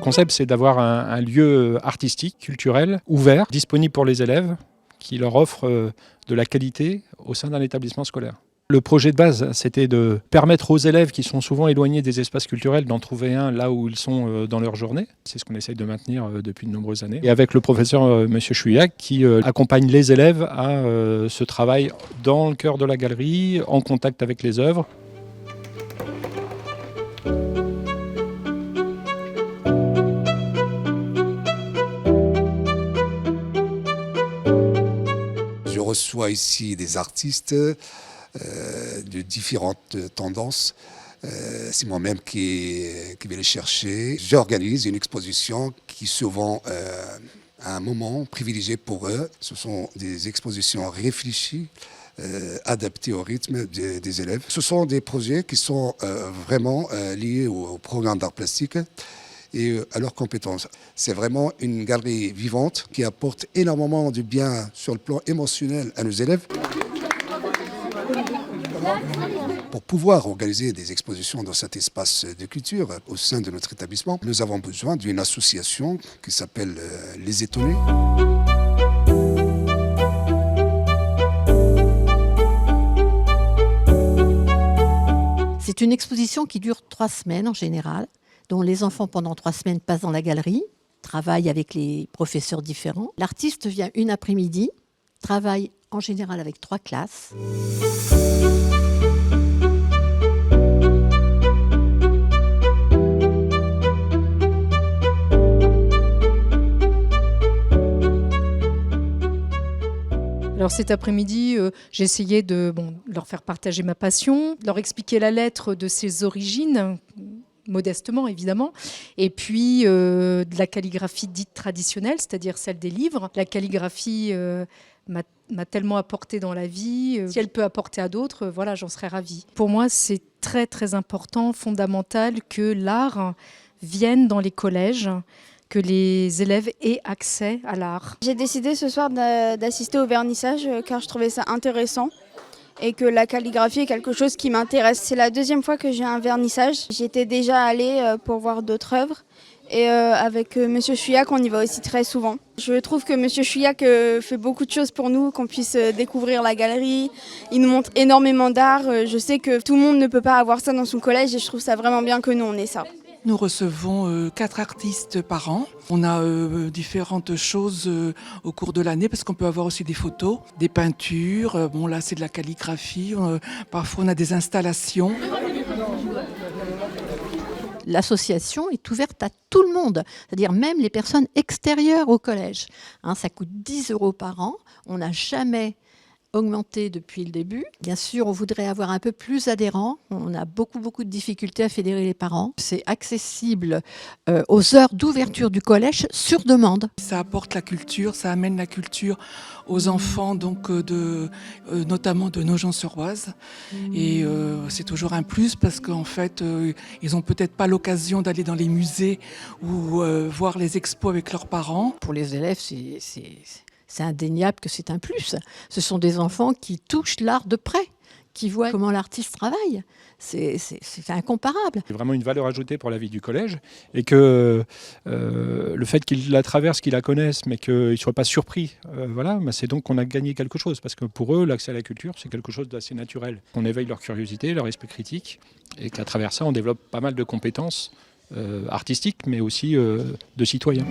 concept, c'est d'avoir un lieu artistique, culturel, ouvert, disponible pour les élèves, qui leur offre de la qualité au sein d'un établissement scolaire. Le projet de base, c'était de permettre aux élèves qui sont souvent éloignés des espaces culturels d'en trouver un là où ils sont dans leur journée. C'est ce qu'on essaye de maintenir depuis de nombreuses années. Et avec le professeur M. Chouillac qui accompagne les élèves à ce travail dans le cœur de la galerie, en contact avec les œuvres. Je reçois ici des artistes de différentes tendances. C'est moi-même qui vais les chercher. J'organise une exposition qui souvent à un moment privilégié pour eux. Ce sont des expositions réfléchies, adaptées au rythme des élèves. Ce sont des projets qui sont vraiment liés au programme d'art plastique et à leurs compétences. C'est vraiment une galerie vivante qui apporte énormément de bien sur le plan émotionnel à nos élèves. Pour pouvoir organiser des expositions dans cet espace de culture au sein de notre établissement, nous avons besoin d'une association qui s'appelle Les Étonnés. C'est une exposition qui dure 3 semaines en général, dont les enfants pendant 3 semaines passent dans la galerie, travaillent avec les professeurs différents. L'artiste vient une après-midi, travaille en général avec 3 classes. Alors cet après-midi, j'ai essayé de leur faire partager ma passion, de leur expliquer la lettre de ses origines, modestement évidemment, et puis de la calligraphie dite traditionnelle, c'est-à-dire celle des livres. La calligraphie m'a tellement apporté dans la vie. Si elle peut apporter à d'autres, voilà, j'en serais ravie. Pour moi, c'est très très important, fondamental que l'art vienne dans les collèges, que les élèves aient accès à l'art. J'ai décidé ce soir d'assister au vernissage car je trouvais ça intéressant et que la calligraphie est quelque chose qui m'intéresse. C'est la 2e fois que j'ai un vernissage. J'y étais déjà allée pour voir d'autres œuvres et avec M. Chouillac, on y va aussi très souvent. Je trouve que M. Chouillac fait beaucoup de choses pour nous, qu'on puisse découvrir la galerie. Il nous montre énormément d'art. Je sais que tout le monde ne peut pas avoir ça dans son collège et je trouve ça vraiment bien que nous, on ait ça. Nous recevons 4 artistes par an. On a différentes choses au cours de l'année parce qu'on peut avoir aussi des photos, des peintures. Bon là c'est de la calligraphie. Parfois on a des installations. L'association est ouverte à tout le monde, c'est-à-dire même les personnes extérieures au collège. Ça coûte 10 € par an. On n'a jamais augmenté depuis le début. Bien sûr, on voudrait avoir un peu plus d'adhérents. On a beaucoup de difficultés à fédérer les parents. C'est accessible aux heures d'ouverture du collège sur demande. Ça apporte la culture, ça amène la culture aux enfants, donc notamment de Nogent-sur-Oise. Et c'est toujours un plus parce qu'en fait, ils n'ont peut-être pas l'occasion d'aller dans les musées ou voir les expos avec leurs parents. Pour les élèves, c'est indéniable que c'est un plus. Ce sont des enfants qui touchent l'art de près, qui voient comment l'artiste travaille. C'est incomparable. C'est vraiment une valeur ajoutée pour la vie du collège et que le fait qu'ils la traversent, qu'ils la connaissent, mais qu'ils ne soient pas surpris, c'est donc qu'on a gagné quelque chose. Parce que pour eux, l'accès à la culture, c'est quelque chose d'assez naturel. On éveille leur curiosité, leur esprit critique et qu'à travers ça, on développe pas mal de compétences artistiques, mais aussi de citoyens.